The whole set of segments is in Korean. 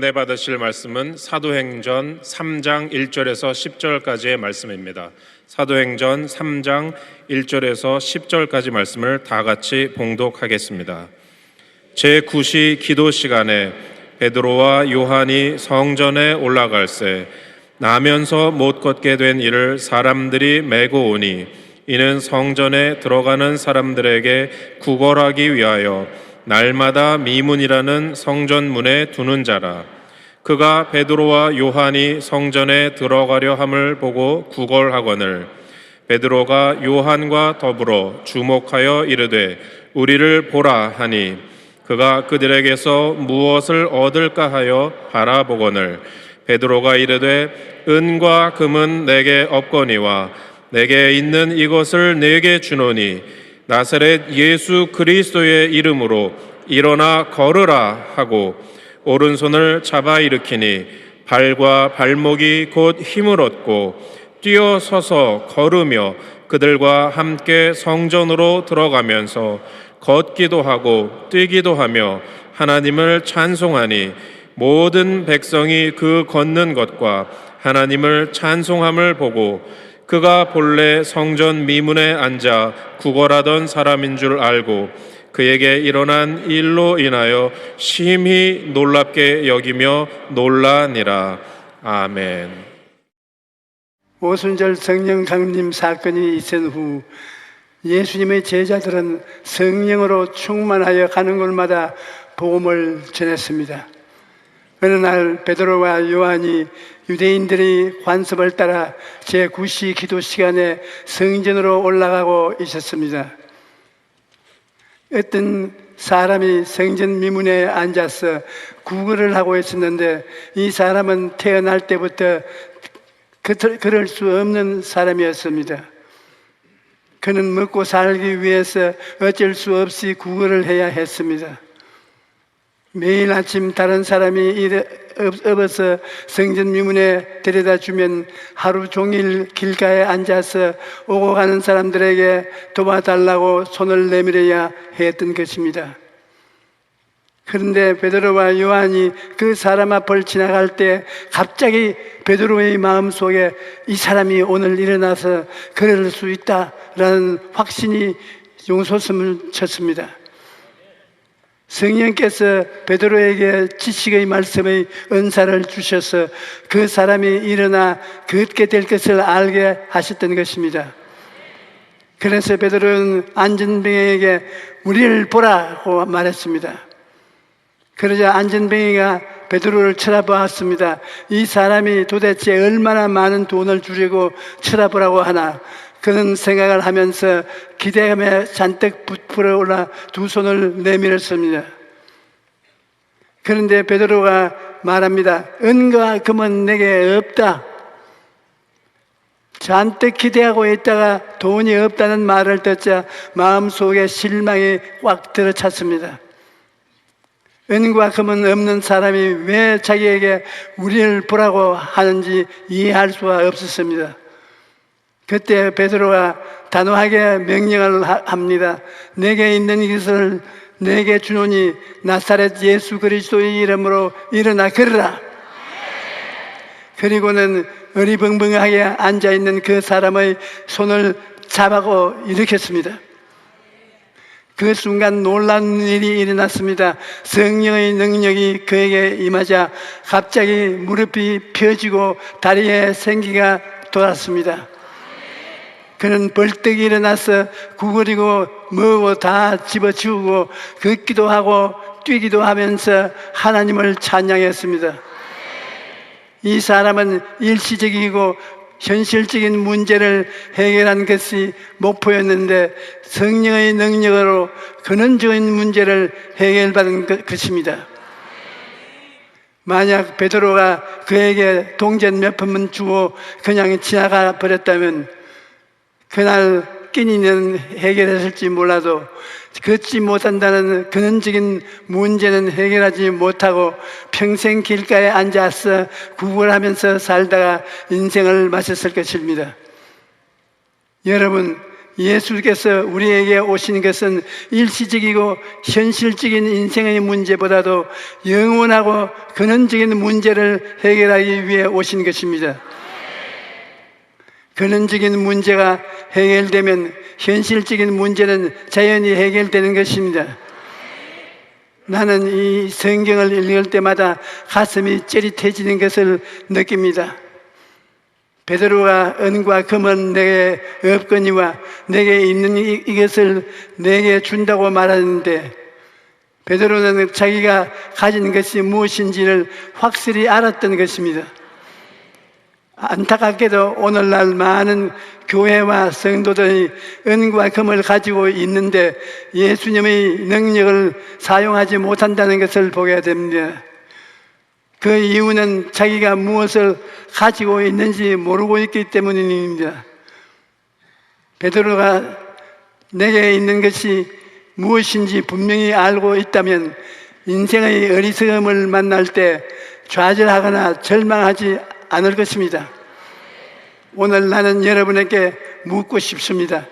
은혜 받으실 말씀은 사도행전 3장 1절에서 10절까지의 말씀입니다. 사도행전 3장 1절에서 10절까지 말씀을 다 같이 봉독하겠습니다. 제9시 기도 시간에 베드로와 요한이 성전에 올라갈새 나면서 못 걷게 된 이를 사람들이 메고 오니 이는 성전에 들어가는 사람들에게 구걸하기 위하여 날마다 미문이라는 성전문에 두는 자라. 그가 베드로와 요한이 성전에 들어가려 함을 보고 구걸하거늘 베드로가 요한과 더불어 주목하여 이르되 우리를 보라 하니 그가 그들에게서 무엇을 얻을까 하여 바라보거늘 베드로가 이르되 은과 금은 내게 없거니와 내게 있는 이것을 내게 주노니 나사렛 예수 그리스도의 이름으로 일어나 걸으라 하고 오른손을 잡아 일으키니 발과 발목이 곧 힘을 얻고 뛰어서서 걸으며 그들과 함께 성전으로 들어가면서 걷기도 하고 뛰기도 하며 하나님을 찬송하니 모든 백성이 그 걷는 것과 하나님을 찬송함을 보고 그가 본래 성전 미문에 앉아 구걸하던 사람인 줄 알고 그에게 일어난 일로 인하여 심히 놀랍게 여기며 놀라니라. 아멘. 오순절 성령 강림 사건이 있은 후 예수님의 제자들은 성령으로 충만하여 가는 곳마다 복음을 전했습니다. 어느 날 베드로와 요한이 유대인들이 관습을 따라 제9시 기도 시간에 성전으로 올라가고 있었습니다. 어떤 사람이 성전 미문에 앉아서 구걸을 하고 있었는데 이 사람은 태어날 때부터 그럴 수 없는 사람이었습니다. 그는 먹고 살기 위해서 어쩔 수 없이 구걸을 해야 했습니다. 매일 아침 다른 사람이 업어서 성전 미문에 데려다 주면 하루 종일 길가에 앉아서 오고 가는 사람들에게 도와달라고 손을 내밀어야 했던 것입니다. 그런데 베드로와 요한이 그 사람 앞을 지나갈 때 갑자기 베드로의 마음속에 이 사람이 오늘 일어나서 그럴 수 있다라는 확신이 용솟음을 쳤습니다. 성령께서 베드로에게 지식의 말씀의 은사를 주셔서 그 사람이 일어나 걷게 될 것을 알게 하셨던 것입니다. 그래서 베드로는 안전뱅이에게 우리를 보라고 말했습니다. 그러자 안전뱅이가 베드로를 쳐다보았습니다. 이 사람이 도대체 얼마나 많은 돈을 주려고 쳐다보라고 하나. 그는 생각을 하면서 기대감에 잔뜩 부풀어 올라 두 손을 내밀었습니다. 그런데 베드로가 말합니다. 은과 금은 내게 없다. 잔뜩 기대하고 있다가 돈이 없다는 말을 듣자 마음속에 실망이 꽉 들어찼습니다. 은과 금은 없는 사람이 왜 자기에게 우리를 보라고 하는지 이해할 수가 없었습니다. 그때 베드로가 단호하게 명령을 합니다. 내게 있는 이것을 내게 주노니 나사렛 예수 그리스도의 이름으로 일어나 걸으라. 그리고는 어리벙벙하게 앉아있는 그 사람의 손을 잡아고 일으켰습니다. 그 순간 놀라운 일이 일어났습니다. 성령의 능력이 그에게 임하자 갑자기 무릎이 펴지고 다리에 생기가 돌았습니다. 그는 벌떡 일어나서 구부리고 뭐고 다 집어치우고 걷기도 하고 뛰기도 하면서 하나님을 찬양했습니다. 이 사람은 일시적이고 현실적인 문제를 해결한 것이 목표였는데 성령의 능력으로 근원적인 문제를 해결받은 것입니다. 만약 베드로가 그에게 동전 몇 푼만 주고 그냥 지나가 버렸다면 그날 끼니는 해결했을지 몰라도 걷지 못한다는 근원적인 문제는 해결하지 못하고 평생 길가에 앉아서 구걸하면서 살다가 인생을 마쳤을 것입니다. 여러분, 예수께서 우리에게 오신 것은 일시적이고 현실적인 인생의 문제보다도 영원하고 근원적인 문제를 해결하기 위해 오신 것입니다. 근원적인 문제가 해결되면 현실적인 문제는 자연히 해결되는 것입니다. 나는 이 성경을 읽을 때마다 가슴이 찌릿해지는 것을 느낍니다. 베드로가 은과 금은 내게 없거니와 내게 있는 이것을 내게 준다고 말하는데, 베드로는 자기가 가진 것이 무엇인지를 확실히 알았던 것입니다. 안타깝게도 오늘날 많은 교회와 성도들이 은과 금을 가지고 있는데 예수님의 능력을 사용하지 못한다는 것을 보게 됩니다. 그 이유는 자기가 무엇을 가지고 있는지 모르고 있기 때문입니다. 베드로가 내게 있는 것이 무엇인지 분명히 알고 있다면 인생의 어리석음을 만날 때 좌절하거나 절망하지 않을 것입니다. 오늘 나는 여러분에게 묻고 싶습니다.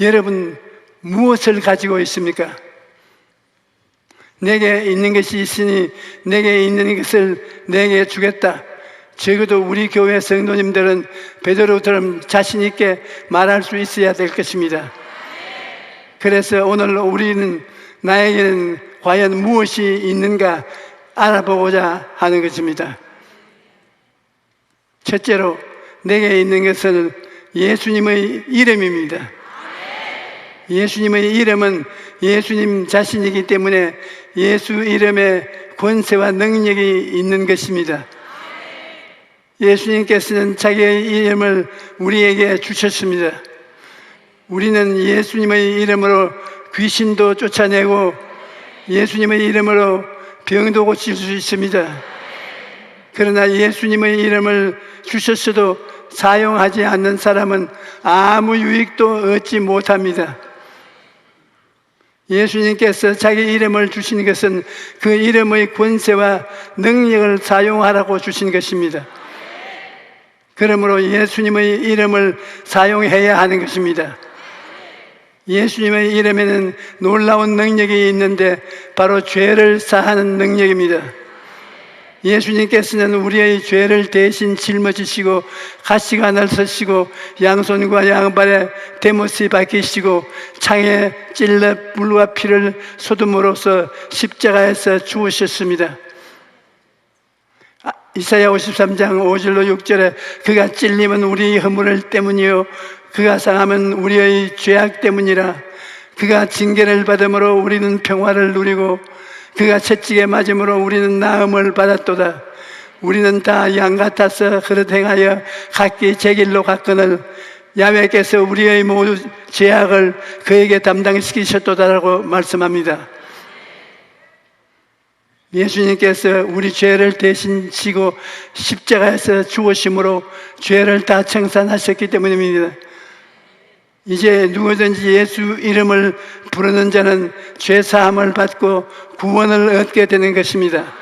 여러분 무엇을 가지고 있습니까? 내게 있는 것이 있으니 내게 있는 것을 내게 주겠다. 적어도 우리 교회 성도님들은 베드로처럼 자신 있게 말할 수 있어야 될 것입니다. 그래서 오늘 우리는 나에게는 과연 무엇이 있는가 알아보고자 하는 것입니다. 첫째로 내게 있는 것은 예수님의 이름입니다. 예수님의 이름은 예수님 자신이기 때문에 예수 이름에 권세와 능력이 있는 것입니다. 예수님께서는 자기의 이름을 우리에게 주셨습니다. 우리는 예수님의 이름으로 귀신도 쫓아내고 예수님의 이름으로 병도 고칠 수 있습니다. 그러나 예수님의 이름을 주셨어도 사용하지 않는 사람은 아무 유익도 얻지 못합니다. 예수님께서 자기 이름을 주신 것은 그 이름의 권세와 능력을 사용하라고 주신 것입니다. 그러므로 예수님의 이름을 사용해야 하는 것입니다. 예수님의 이름에는 놀라운 능력이 있는데 바로 죄를 사하는 능력입니다. 예수님께서는 우리의 죄를 대신 짊어지시고 가시관을 서시고 양손과 양발에 대못이 박히시고 창에 찔러 물과 피를 쏟음으로써 십자가에서 죽으셨습니다. 이사야 53장 5절로 6절에 그가 찔림은 우리의 허물 때문이요 그가 상함은 우리의 죄악 때문이라. 그가 징계를 받음으로 우리는 평화를 누리고 그가 채찍에 맞음으로 우리는 나음을 받았도다. 우리는 다 양 같아서 그릇 행하여 각기 제 길로 갔거늘 야훼께서 우리의 모두 죄악을 그에게 담당시키셨도다라고 말씀합니다. 예수님께서 우리 죄를 대신 지고 십자가에서 죽으심으로 죄를 다 청산하셨기 때문입니다. 이제 누구든지 예수 이름을 부르는 자는 죄 사함을 받고 구원을 얻게 되는 것입니다.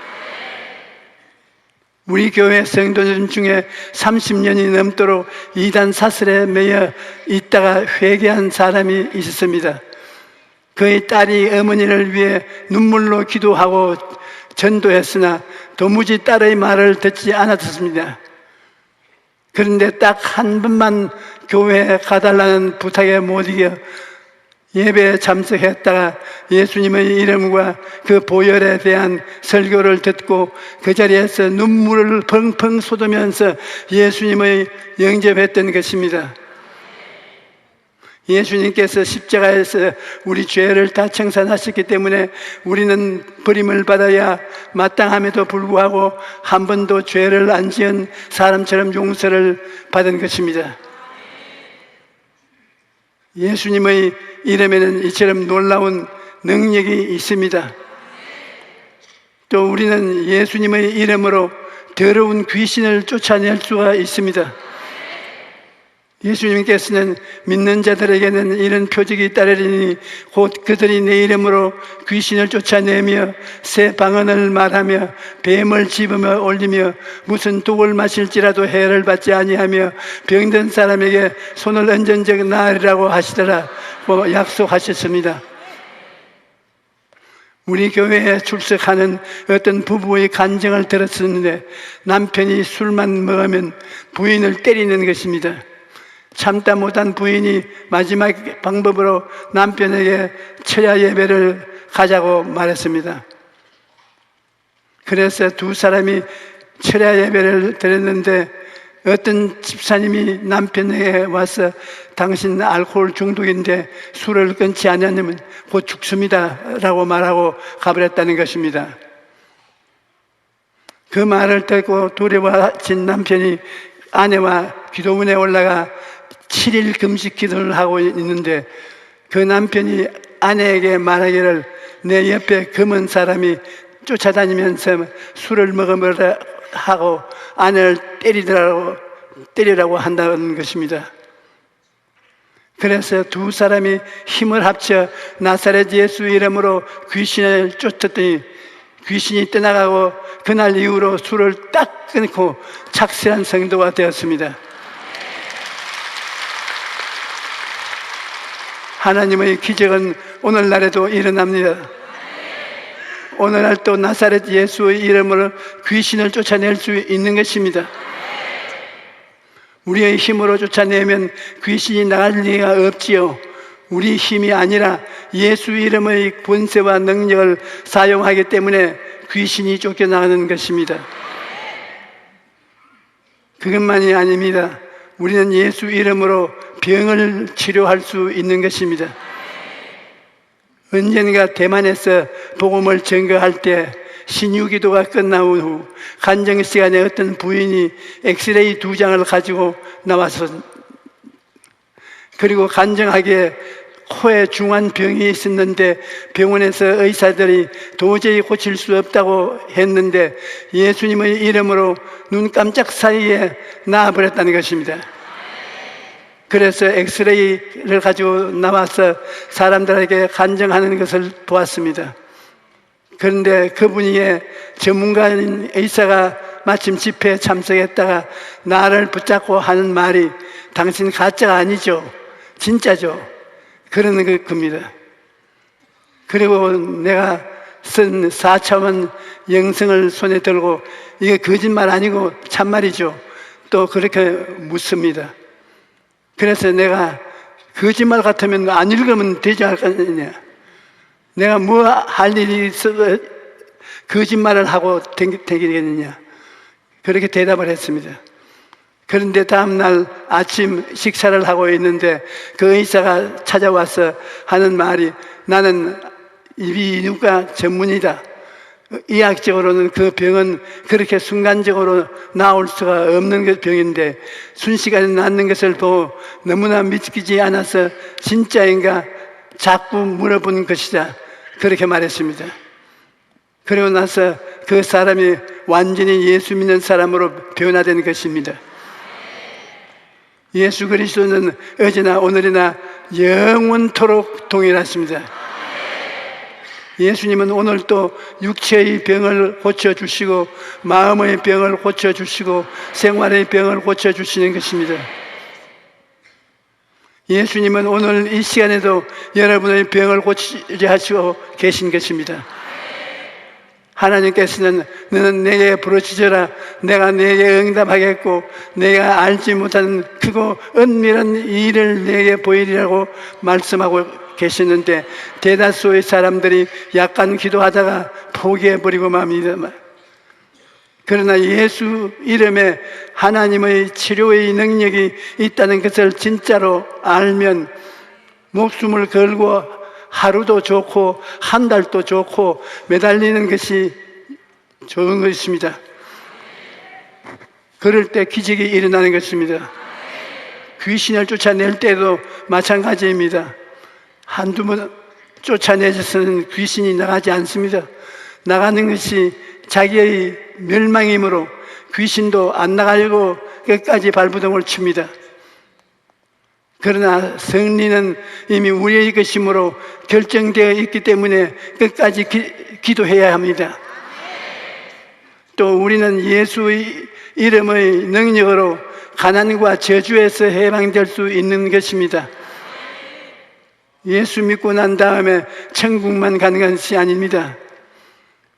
우리 교회 성도들 중에 30년이 넘도록 이단 사슬에 매여 있다가 회개한 사람이 있었습니다. 그의 딸이 어머니를 위해 눈물로 기도하고 전도했으나 도무지 딸의 말을 듣지 않았습니다. 그런데 딱 한 번만 교회에 가달라는 부탁에 못 이겨 예배에 참석했다가 예수님의 이름과 그 보혈에 대한 설교를 듣고 그 자리에서 눈물을 펑펑 쏟으면서 예수님을 영접했던 것입니다. 예수님께서 십자가에서 우리 죄를 다 청산하셨기 때문에 우리는 버림을 받아야 마땅함에도 불구하고 한 번도 죄를 안 지은 사람처럼 용서를 받은 것입니다. 예수님의 이름에는 이처럼 놀라운 능력이 있습니다. 또 우리는 예수님의 이름으로 더러운 귀신을 쫓아낼 수가 있습니다. 예수님께서는 믿는 자들에게는 이런 표적이 따르리니 곧 그들이 내 이름으로 귀신을 쫓아내며 새 방언을 말하며 뱀을 집으며 올리며 무슨 독을 마실지라도 해를 받지 아니하며 병든 사람에게 손을 얹은 적 나으리라고 하시더라 약속하셨습니다. 우리 교회에 출석하는 어떤 부부의 간증을 들었었는데 남편이 술만 먹으면 부인을 때리는 것입니다. 참다 못한 부인이 마지막 방법으로 남편에게 철야 예배를 가자고 말했습니다. 그래서 두 사람이 철야 예배를 드렸는데 어떤 집사님이 남편에게 와서 당신 알코올 중독인데 술을 끊지 않으면 곧 죽습니다 라고 말하고 가버렸다는 것입니다. 그 말을 듣고 두려워진 남편이 아내와 기도문에 올라가 7일 금식 기도를 하고 있는데 그 남편이 아내에게 말하기를 내 옆에 검은 사람이 쫓아다니면서 술을 먹으라 하고 아내를 때리라고 한다는 것입니다. 그래서 두 사람이 힘을 합쳐 나사렛 예수 이름으로 귀신을 쫓았더니 귀신이 떠나가고 그날 이후로 술을 딱 끊고 착실한 성도가 되었습니다. 하나님의 기적은 오늘날에도 일어납니다. 오늘날 또 나사렛 예수의 이름으로 귀신을 쫓아낼 수 있는 것입니다. 우리의 힘으로 쫓아내면 귀신이 나갈 리가 없지요. 우리 힘이 아니라 예수 이름의 권세와 능력을 사용하기 때문에 귀신이 쫓겨나가는 것입니다. 그것만이 아닙니다. 우리는 예수 이름으로 병을 치료할 수 있는 것입니다. 언젠가 대만에서 복음을 증거할 때 신유기도가 끝나온 후 간증 시간에 어떤 부인이 엑스레이 2장을 가지고 나와서 그리고 간증하기에 코에 중한 병이 있었는데 병원에서 의사들이 도저히 고칠 수 없다고 했는데 예수님의 이름으로 눈 깜짝 사이에 나아버렸다는 것입니다. 그래서 엑스레이를 가지고 나와서 사람들에게 간증하는 것을 보았습니다. 그런데 그분이 전문가인 의사가 마침 집회에 참석했다가 나를 붙잡고 하는 말이 당신 가짜가 아니죠? 진짜죠? 그러는 겁니다. 그리고 내가 쓴 4차원 영성을 손에 들고 이게 거짓말 아니고 참말이죠? 또 그렇게 묻습니다. 그래서 내가 거짓말 같으면 안 읽으면 되지 않겠느냐? 내가 뭐 할 일이 있어서 거짓말을 하고 되겠느냐? 그렇게 대답을 했습니다. 그런데 다음날 아침 식사를 하고 있는데 그 의사가 찾아와서 하는 말이 나는 이비인후과 전문이다. 의학적으로는 그 병은 그렇게 순간적으로 나올 수가 없는 병인데 순식간에 낫는 것을 보고 너무나 믿기지 않아서 진짜인가 자꾸 물어본 것이다. 그렇게 말했습니다. 그리고 나서 그 사람이 완전히 예수 믿는 사람으로 변화된 것입니다. 예수 그리스도는 어제나 오늘이나 영원토록 동일하십니다. 예수님은 오늘 또 육체의 병을 고쳐주시고 마음의 병을 고쳐주시고 생활의 병을 고쳐주시는 것입니다. 예수님은 오늘 이 시간에도 여러분의 병을 고치려 하시고 계신 것입니다. 하나님께서는 너는 내게 부르짖어라 내가 내게 응답하겠고 내가 알지 못하는 크고 은밀한 일을 내게 보이리라고 말씀하고 계시는데 대다수의 사람들이 약간 기도하다가 포기해버리고 맙니다. 그러나 예수 이름에 하나님의 치료의 능력이 있다는 것을 진짜로 알면 목숨을 걸고 하루도 좋고 한 달도 좋고 매달리는 것이 좋은 것입니다. 그럴 때 기적이 일어나는 것입니다. 귀신을 쫓아낼 때도 마찬가지입니다. 한두 번 쫓아내서는 귀신이 나가지 않습니다. 나가는 것이 자기의 멸망이므로 귀신도 안 나가려고 끝까지 발버둥을 칩니다. 그러나 승리는 이미 우리의 것이므로 결정되어 있기 때문에 끝까지 기도해야 합니다. 또 우리는 예수의 이름의 능력으로 가난과 저주에서 해방될 수 있는 것입니다. 예수 믿고 난 다음에 천국만 가는 것이 아닙니다.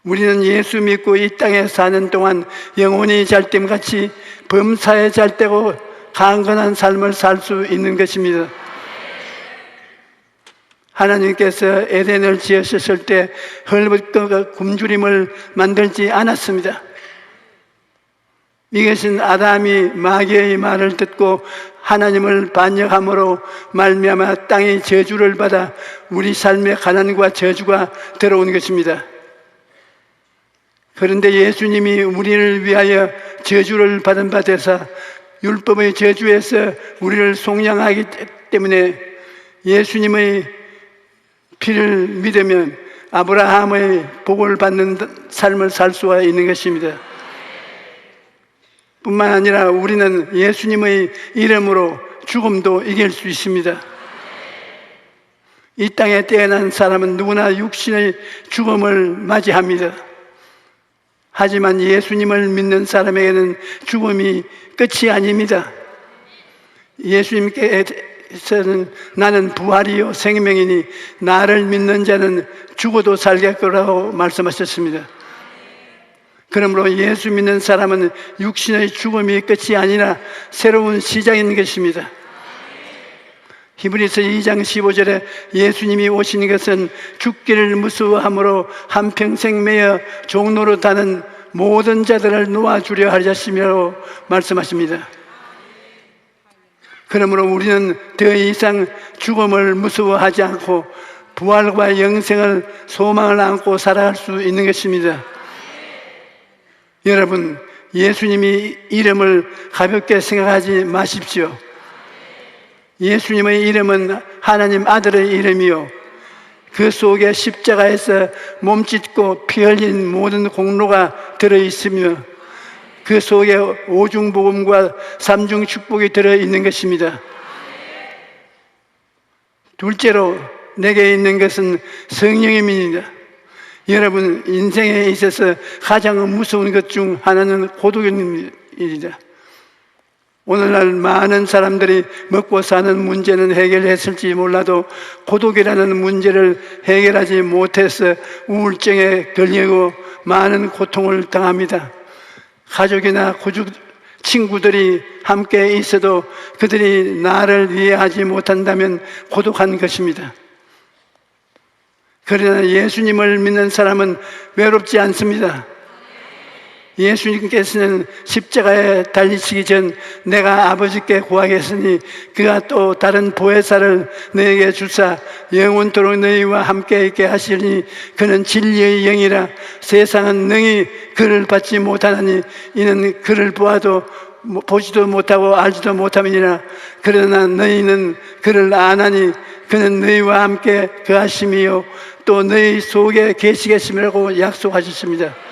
우리는 예수 믿고 이 땅에 사는 동안 영혼이 잘됨같이 범사에 잘되고 강건한 삶을 살 수 있는 것입니다. 하나님께서 에덴을 지으셨을 때 헐벗고 굶주림을 만들지 않았습니다. 이것은 아담이 마귀의 말을 듣고 하나님을 반역함으로 말미암아 땅의 저주를 받아 우리 삶에 가난과 저주가 들어온 것입니다. 그런데 예수님이 우리를 위하여 저주를 받은 바 되사 율법의 저주에서 우리를 속량하기 때문에 예수님의 피를 믿으면 아브라함의 복을 받는 삶을 살 수가 있는 것입니다. 뿐만 아니라 우리는 예수님의 이름으로 죽음도 이길 수 있습니다. 이 땅에 태어난 사람은 누구나 육신의 죽음을 맞이합니다. 하지만 예수님을 믿는 사람에게는 죽음이 끝이 아닙니다. 예수님께서는 나는 부활이요 생명이니 나를 믿는 자는 죽어도 살겠거라고 말씀하셨습니다. 그러므로 예수 믿는 사람은 육신의 죽음이 끝이 아니라 새로운 시작인 것입니다. 히브리서 2장 15절에 예수님이 오신 것은 죽기를 무서워함으로 한평생 매여 종로로 다는 모든 자들을 놓아주려 하셨으며 말씀하십니다. 그러므로 우리는 더 이상 죽음을 무서워하지 않고 부활과 영생을 소망을 안고 살아갈 수 있는 것입니다. 여러분, 예수님이 이름을 가볍게 생각하지 마십시오. 예수님의 이름은 하나님 아들의 이름이요 그 속에 십자가에서 몸짓고 피 흘린 모든 공로가 들어있으며 그 속에 오중복음과 삼중축복이 들어있는 것입니다. 둘째로 내게 있는 것은 성령입니다. 여러분, 인생에 있어서 가장 무서운 것 중 하나는 고독입니다. 오늘날 많은 사람들이 먹고 사는 문제는 해결했을지 몰라도 고독이라는 문제를 해결하지 못해서 우울증에 걸리고 많은 고통을 당합니다. 가족이나 친구들이 함께 있어도 그들이 나를 이해하지 못한다면 고독한 것입니다. 그러나 예수님을 믿는 사람은 외롭지 않습니다. 예수님께서는 십자가에 달리시기 전 내가 아버지께 구하겠으니 그가 또 다른 보혜사를 너에게 주사 영원토록 너희와 함께 있게 하시니 그는 진리의 영이라 세상은 능히 그를 받지 못하나니 이는 그를 보지도 못하고 알지도 못함이니라. 그러나 너희는 그를 아나니 그는 너희와 함께 거하심이요 또 너희 속에 계시겠음이라고 약속하셨습니다.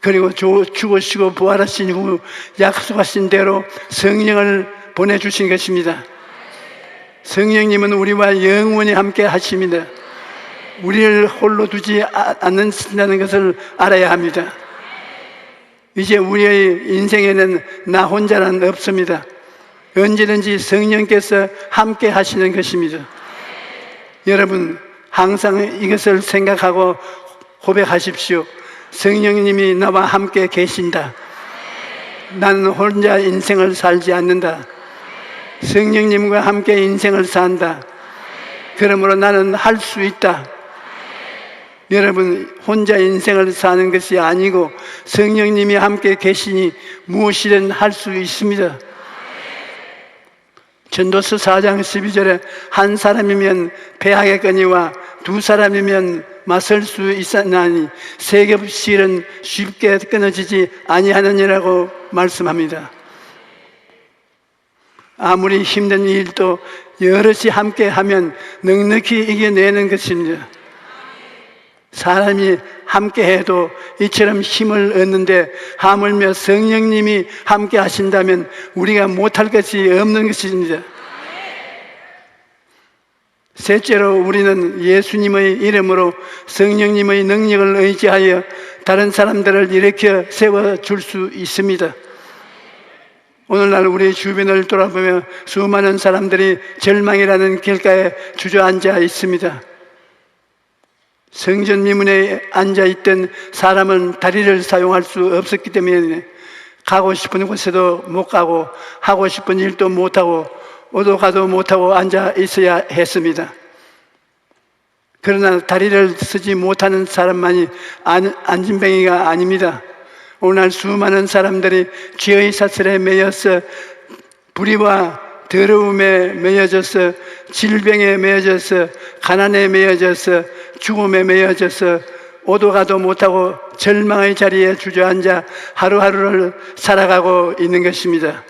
그리고 죽으시고 부활하신 후 약속하신 대로 성령을 보내주신 것입니다. 성령님은 우리와 영원히 함께 하십니다. 우리를 홀로 두지 않는다는 것을 알아야 합니다. 이제 우리의 인생에는 나 혼자는 없습니다. 언제든지 성령께서 함께 하시는 것입니다. 여러분, 항상 이것을 생각하고 고백하십시오. 성령님이 나와 함께 계신다. 나는 혼자 인생을 살지 않는다. 성령님과 함께 인생을 산다. 그러므로 나는 할 수 있다. 여러분, 혼자 인생을 사는 것이 아니고 성령님이 함께 계시니 무엇이든 할 수 있습니다. 전도서 4장 12절에 한 사람이면 패하겠거니와 두 사람이면 맞설 수 있었나니 세 겹실은 쉽게 끊어지지 아니하느니라고 말씀합니다. 아무리 힘든 일도 여럿이 함께 하면 넉넉히 이겨내는 것입니다. 사람이 함께해도 이처럼 힘을 얻는데 하물며 성령님이 함께 하신다면 우리가 못할 것이 없는 것입니다. 셋째로 우리는 예수님의 이름으로 성령님의 능력을 의지하여 다른 사람들을 일으켜 세워줄 수 있습니다. 오늘날 우리 주변을 돌아보며 수많은 사람들이 절망이라는 길가에 주저앉아 있습니다. 성전 미문에 앉아있던 사람은 다리를 사용할 수 없었기 때문에 가고 싶은 곳에도 못 가고 하고 싶은 일도 못하고 오도 가도 못하고 앉아 있어야 했습니다. 그러나 다리를 쓰지 못하는 사람만이 안진뱅이가 아닙니다. 오늘 수많은 사람들이 죄의 사슬에 매여서 불의와 더러움에 매여져서 질병에 매여져서 가난에 매여져서 죽음에 매여져서 오도 가도 못하고 절망의 자리에 주저앉아 하루하루를 살아가고 있는 것입니다.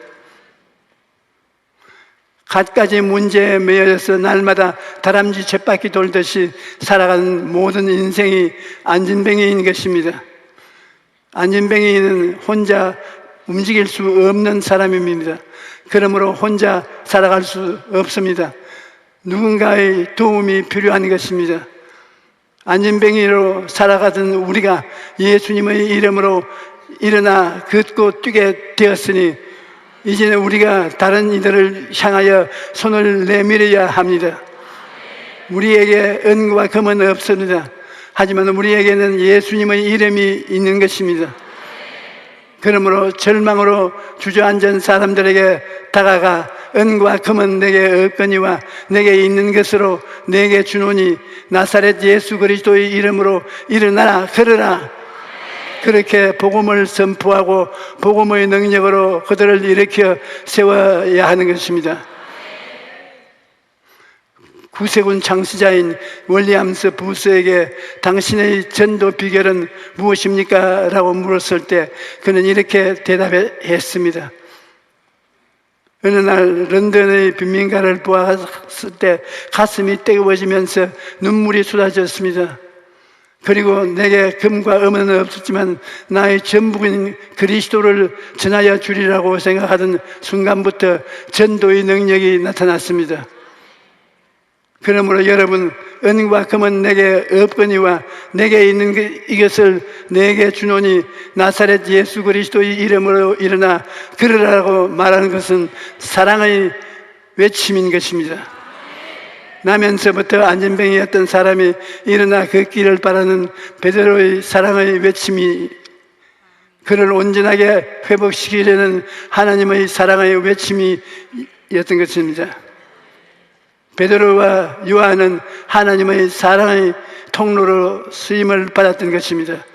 갖가지 문제에 매여져서 날마다 다람쥐 쳇바퀴 돌듯이 살아가는 모든 인생이 안진뱅이인 것입니다. 안진뱅이는 혼자 움직일 수 없는 사람입니다. 그러므로 혼자 살아갈 수 없습니다. 누군가의 도움이 필요한 것입니다. 안진뱅이로 살아가던 우리가 예수님의 이름으로 일어나 걷고 뛰게 되었으니 이제는 우리가 다른 이들을 향하여 손을 내밀어야 합니다. 우리에게 은과 금은 없습니다. 하지만 우리에게는 예수님의 이름이 있는 것입니다. 그러므로 절망으로 주저앉은 사람들에게 다가가 은과 금은 내게 없거니와 내게 있는 것으로 내게 주노니 나사렛 예수 그리스도의 이름으로 일어나라 걸으라. 그렇게 복음을 선포하고 복음의 능력으로 그들을 일으켜 세워야 하는 것입니다. 구세군 창시자인 윌리엄스 부스에게 당신의 전도 비결은 무엇입니까? 라고 물었을 때 그는 이렇게 대답했습니다. 어느 날 런던의 빈민가를 보았을 때 가슴이 뜨거워지면서 눈물이 쏟아졌습니다. 그리고 내게 금과 은은 없었지만 나의 전부인 그리스도를 전하여 주리라고 생각하던 순간부터 전도의 능력이 나타났습니다. 그러므로 여러분, 은과 금은 내게 없거니와 내게 있는 이것을 내게 주노니 나사렛 예수 그리스도의 이름으로 일어나 걸으라고 말하는 것은 사랑의 외침인 것입니다. 나면서부터 안진뱅이였던 사람이 일어나 걷기를 바라는 베드로의 사랑의 외침이 그를 온전하게 회복시키려는 하나님의 사랑의 외침이었던 것입니다. 베드로와 요한은 하나님의 사랑의 통로로 쓰임을 받았던 것입니다.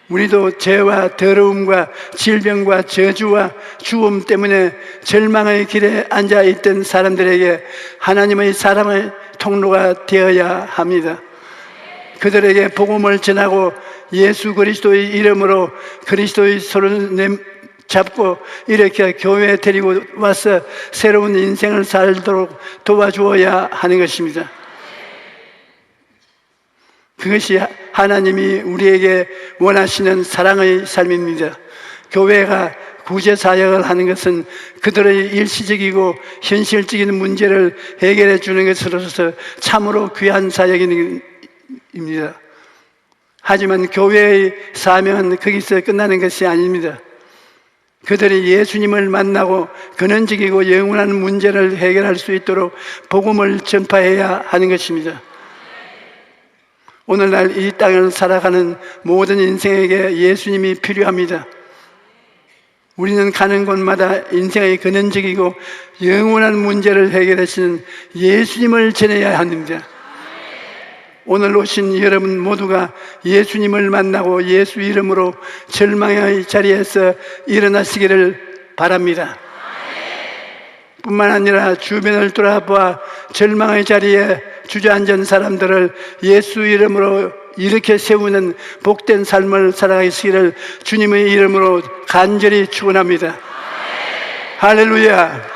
우리도 죄와 더러움과 질병과 저주와 죽음 때문에 절망의 길에 앉아있던 사람들에게 하나님의 사랑의 통로가 되어야 합니다. 그들에게 복음을 전하고 예수 그리스도의 이름으로 그리스도의 손을 잡고 이렇게 교회에 데리고 와서 새로운 인생을 살도록 도와주어야 하는 것입니다. 그것이 하나님이 우리에게 원하시는 사랑의 삶입니다. 교회가 구제사역을 하는 것은 그들의 일시적이고 현실적인 문제를 해결해 주는 것으로서 참으로 귀한 사역입니다. 하지만 교회의 사명은 거기서 끝나는 것이 아닙니다. 그들이 예수님을 만나고 근원적이고 영원한 문제를 해결할 수 있도록 복음을 전파해야 하는 것입니다. 오늘날 이 땅을 살아가는 모든 인생에게 예수님이 필요합니다. 우리는 가는 곳마다 인생의 근원적이고 영원한 문제를 해결하시는 예수님을 전해야 합니다. 오늘 오신 여러분 모두가 예수님을 만나고 예수 이름으로 절망의 자리에서 일어나시기를 바랍니다. 뿐만 아니라 주변을 돌아보아 절망의 자리에 주저앉은 사람들을 예수 이름으로 일으켜 세우는 복된 삶을 살아가시기를 주님의 이름으로 간절히 축원합니다. 할렐루야.